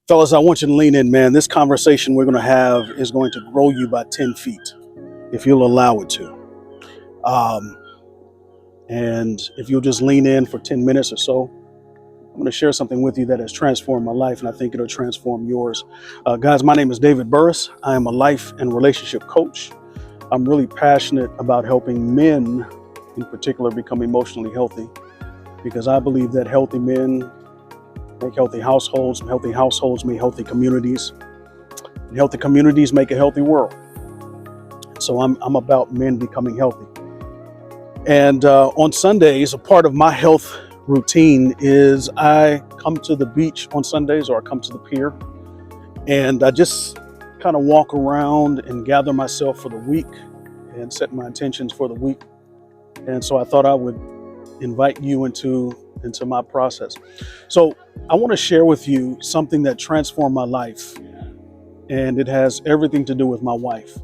Fellas, I want you to lean in, man. This conversation we're going to have is going to grow you by 10 feet, if you'll allow it to. Um, and if you'll just lean in for 10 minutes or so, I'm going to share something with you that has transformed my life, and I think it'll transform yours. Guys, my name is David Burris. I am a life and relationship coach. I'm really passionate about helping men, in particular, become emotionally healthy, because I believe that healthy men make healthy households make healthy communities, and healthy communities make a healthy world. So I'm about men becoming healthy. And on Sundays, a part of my health routine is I come to the beach on Sundays, or I come to the pier, and I just kind of walk around and gather myself for the week and set my intentions for the week. And so I thought I would invite you into my process. So I want to share with you something that transformed my life, and it has everything to do with my wife.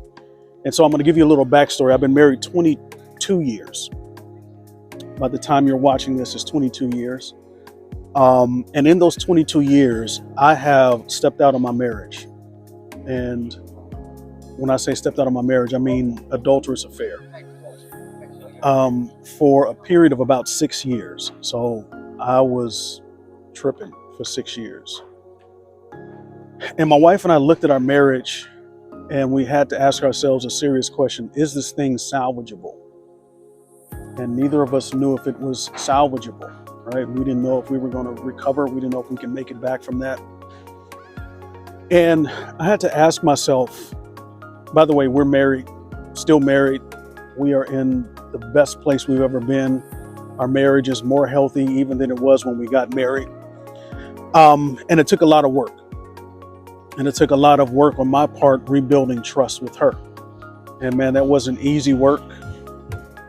And so I'm going to give you a little backstory. I've been married 22 years. By the time you're watching this, it's 22 years. And in those 22 years, I have stepped out of my marriage. And when I say stepped out of my marriage, I mean adulterous affair. For a period of about 6 years. So I was tripping for 6 years. And my wife and I looked at our marriage, and we had to ask ourselves a serious question: is this thing salvageable? And neither of us knew if it was salvageable, right? We didn't know if we were going to recover. We didn't know if we can make it back from that. And I had to ask myself, by the way, we're married, still married. We are in the best place we've ever been. Our marriage is more healthy even than it was when we got married. And it took a lot of work. And it took a lot of work on my part rebuilding trust with her. And man, that wasn't easy work.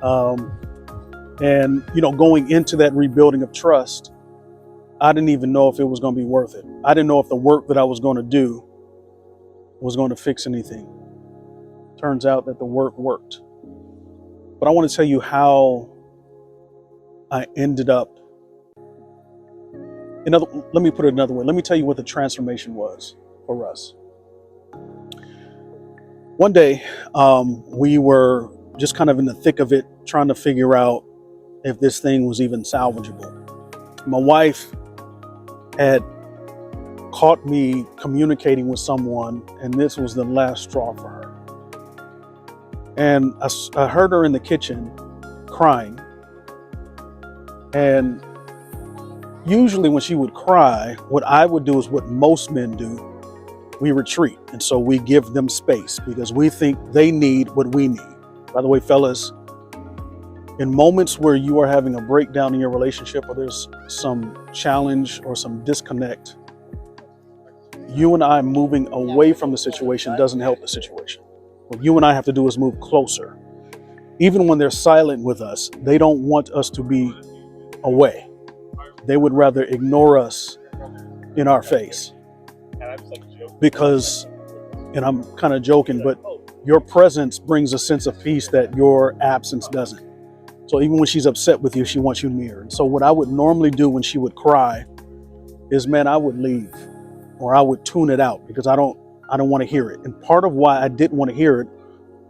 And going into that rebuilding of trust, I didn't even know if it was going to be worth it. I didn't know if the work that I was going to do was going to fix anything. Turns out that the work worked. But I want to tell you how I ended up. Let me put it another way. Let me tell you what the transformation was for us. One day, we were just kind of in the thick of it, trying to figure out if this thing was even salvageable. My wife had caught me communicating with someone, and this was the last straw for her. And I heard her in the kitchen crying. And usually when she would cry, what I would do is what most men do. We retreat. And so we give them space because we think they need what we need. By the way, fellas, in moments where you are having a breakdown in your relationship, or there's some challenge or some disconnect, you and I moving away from the situation doesn't help the situation. What you and I have to do is move closer. Even when they're silent with us, they don't want us to be away. They would rather ignore us in our face. Because, and I'm kind of joking, but your presence brings a sense of peace that your absence doesn't. So even when she's upset with you, she wants you near. And so what I would normally do when she would cry is, man, I would leave, or I would tune it out because I don't want to hear it. And part of why I didn't want to hear it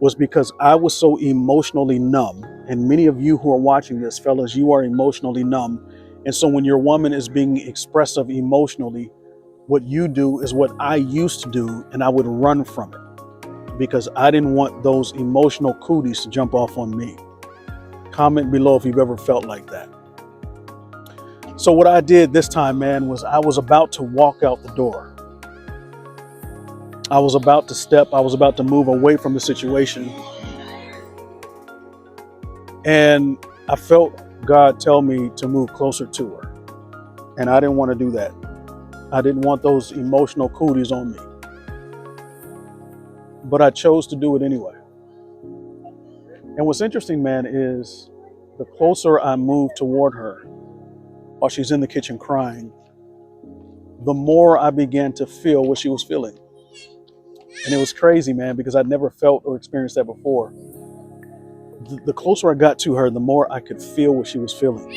was because I was so emotionally numb. And many of you who are watching this, fellas, you are emotionally numb. And so when your woman is being expressive emotionally, what you do is what I used to do, and I would run from it because I didn't want those emotional cooties to jump off on me. Comment below if you've ever felt like that. So what I did this time, man, was I was about to walk out the door. I was about to move away from the situation. And I felt God tell me to move closer to her. And I didn't want to do that. I didn't want those emotional cooties on me. But I chose to do it anyway. And what's interesting, man, is the closer I moved toward her while she's in the kitchen crying, the more I began to feel what she was feeling. And it was crazy, man, because I'd never felt or experienced that before. The closer I got to her, the more I could feel what she was feeling.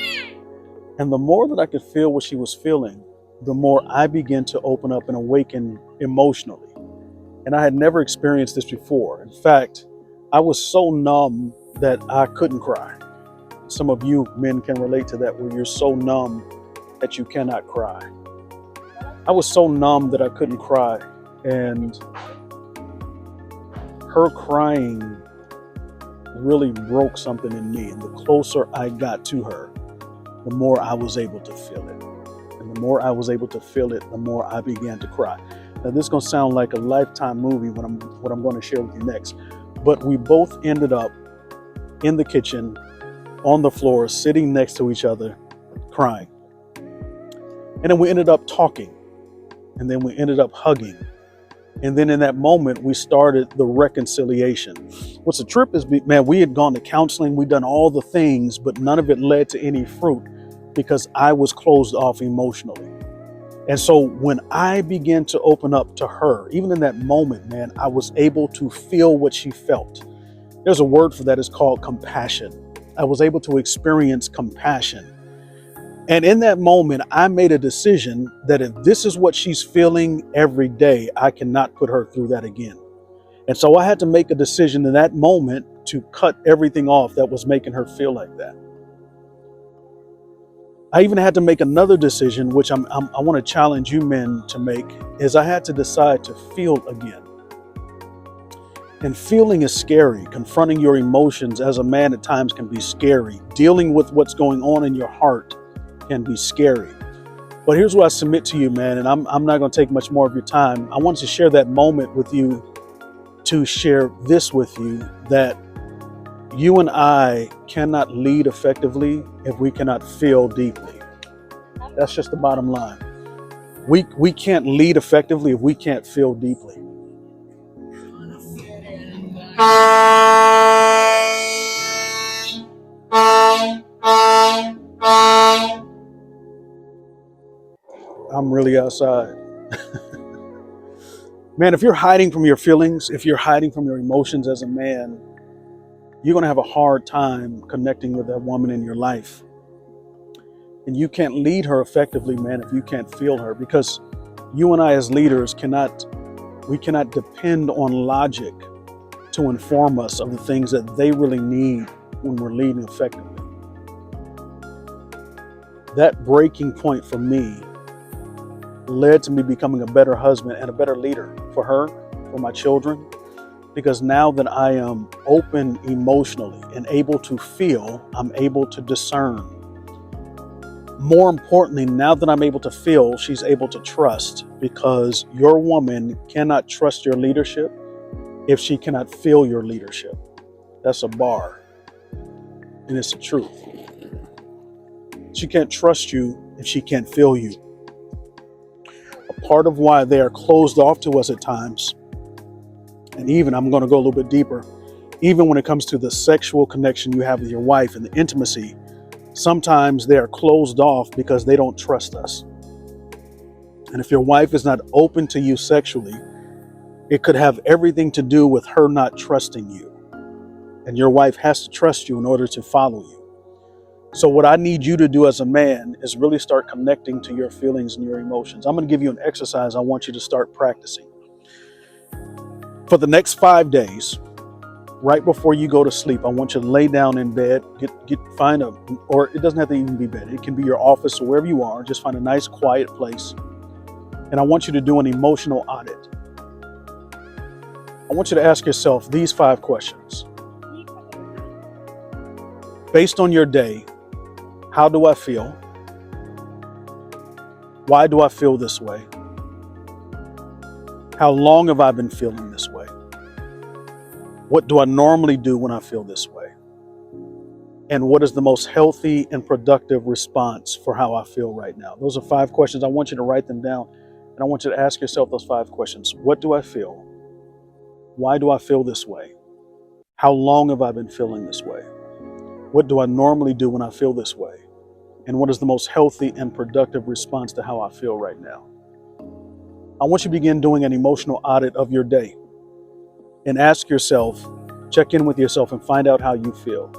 And the more that I could feel what she was feeling, the more I began to open up and awaken emotionally. And I had never experienced this before. In fact, I was so numb that I couldn't cry. Some of you men can relate to that, where you're so numb that you cannot cry. I was so numb that I couldn't cry. And her crying really broke something in me. And the closer I got to her, the more I was able to feel it. And the more I was able to feel it, the more I began to cry. Now, this is going to sound like a Lifetime movie, what I'm going to share with you next. But we both ended up in the kitchen, on the floor, sitting next to each other, crying. And then we ended up talking. And then we ended up hugging. And then in that moment, we started the reconciliation. What's the trip is, man, we had gone to counseling. We'd done all the things, but none of it led to any fruit because I was closed off emotionally. And so when I began to open up to her, even in that moment, man, I was able to feel what she felt. There's a word for that. It's called compassion. I was able to experience compassion. And in that moment, I made a decision that if this is what she's feeling every day, I cannot put her through that again. And so I had to make a decision in that moment to cut everything off that was making her feel like that. I even had to make another decision, which I want to challenge you men to make, is I had to decide to feel again. And feeling is scary. Confronting your emotions as a man at times can be scary. Dealing with what's going on in your heart can be scary. But here's what I submit to you, man, and I'm not going to take much more of your time. I wanted to share that moment with you, to share this with you, that you and I cannot lead effectively if we cannot feel deeply. That's just the bottom line. We can't lead effectively if we can't feel deeply. I'm really outside. Man, if you're hiding from your feelings, if you're hiding from your emotions as a man, you're going to have a hard time connecting with that woman in your life. And you can't lead her effectively, man, if you can't feel her, because you and I as leaders cannot depend on logic to inform us of the things that they really need when we're leading effectively. That breaking point for me led to me becoming a better husband and a better leader for her, for my children, because now that I am open emotionally and able to feel, I'm able to discern. More importantly, now that I'm able to feel, she's able to trust, because your woman cannot trust your leadership if she cannot feel your leadership. That's a bar, and it's the truth. She can't trust you if she can't feel you. A part of why they are closed off to us at times, and even, I'm going to go a little bit deeper, even when it comes to the sexual connection you have with your wife and the intimacy, sometimes they are closed off because they don't trust us. And if your wife is not open to you sexually, it could have everything to do with her not trusting you. And your wife has to trust you in order to follow you. So what I need you to do as a man is really start connecting to your feelings and your emotions. I'm going to give you an exercise I want you to start practicing. For the next 5 days, right before you go to sleep, I want you to lay down in bed, or it doesn't have to even be bed. It can be your office or wherever you are. Just find a nice quiet place. And I want you to do an emotional audit. I want you to ask yourself these 5 questions. Based on your day, how do I feel? Why do I feel this way? How long have I been feeling this way? What do I normally do when I feel this way? And what is the most healthy and productive response for how I feel right now? Those are 5 questions. I want you to write them down. And I want you to ask yourself those 5 questions. What do I feel? Why do I feel this way? How long have I been feeling this way? What do I normally do when I feel this way? And what is the most healthy and productive response to how I feel right now? I want you to begin doing an emotional audit of your day and ask yourself, check in with yourself and find out how you feel.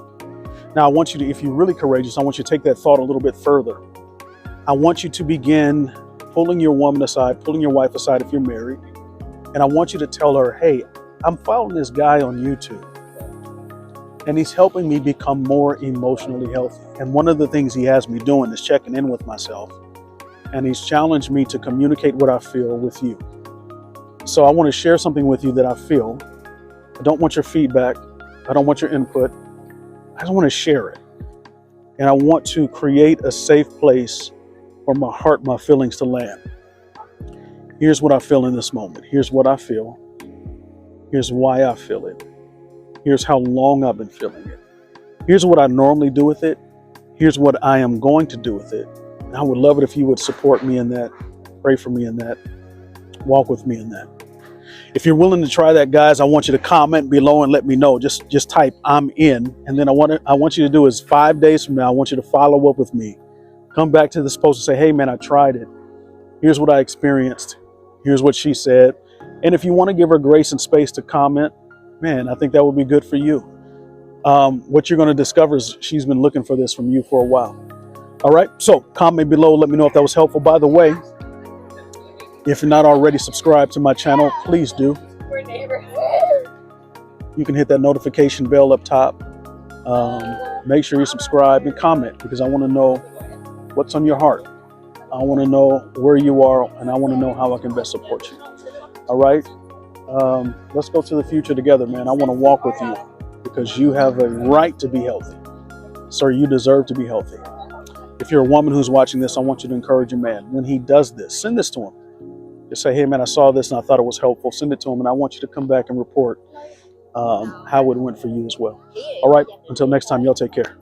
Now, I want you to, if you're really courageous, I want you to take that thought a little bit further. I want you to begin pulling your woman aside, pulling your wife aside if you're married, and I want you to tell her, hey, I'm following this guy on YouTube, and he's helping me become more emotionally healthy. And one of the things he has me doing is checking in with myself, and he's challenged me to communicate what I feel with you. So I want to share something with you that I feel. I don't want your feedback. I don't want your input. I just want to share it. And I want to create a safe place for my heart, my feelings to land. Here's what I feel in this moment. Here's what I feel. Here's why I feel it. Here's how long I've been feeling it. Here's what I normally do with it. Here's what I am going to do with it. And I would love it if you would support me in that, pray for me in that, walk with me in that. If you're willing to try that, guys, I want you to comment below and let me know. Just type I'm in. And then I want you to do is 5 days from now, I want you to follow up with me. Come back to this post and say, hey man, I tried it. Here's what I experienced. Here's what she said. And if you want to give her grace and space to comment, man, I think that would be good for you. What you're going to discover is she's been looking for this from you for a while. All right. So comment below. Let me know if that was helpful. By the way, if you're not already subscribed to my channel, please do. You can hit that notification bell up top. Make sure you subscribe and comment, because I want to know what's on your heart. I want to know where you are, and I want to know how I can best support you. All right. Let's go to the future together, man. I want to walk with you because you have a right to be healthy. Sir, you deserve to be healthy. If you're a woman who's watching this, I want you to encourage your man. When he does this, send this to him. Just say, hey, man, I saw this and I thought it was helpful. Send it to him, and I want you to come back and report how it went for you as well. All right. Until next time, y'all take care.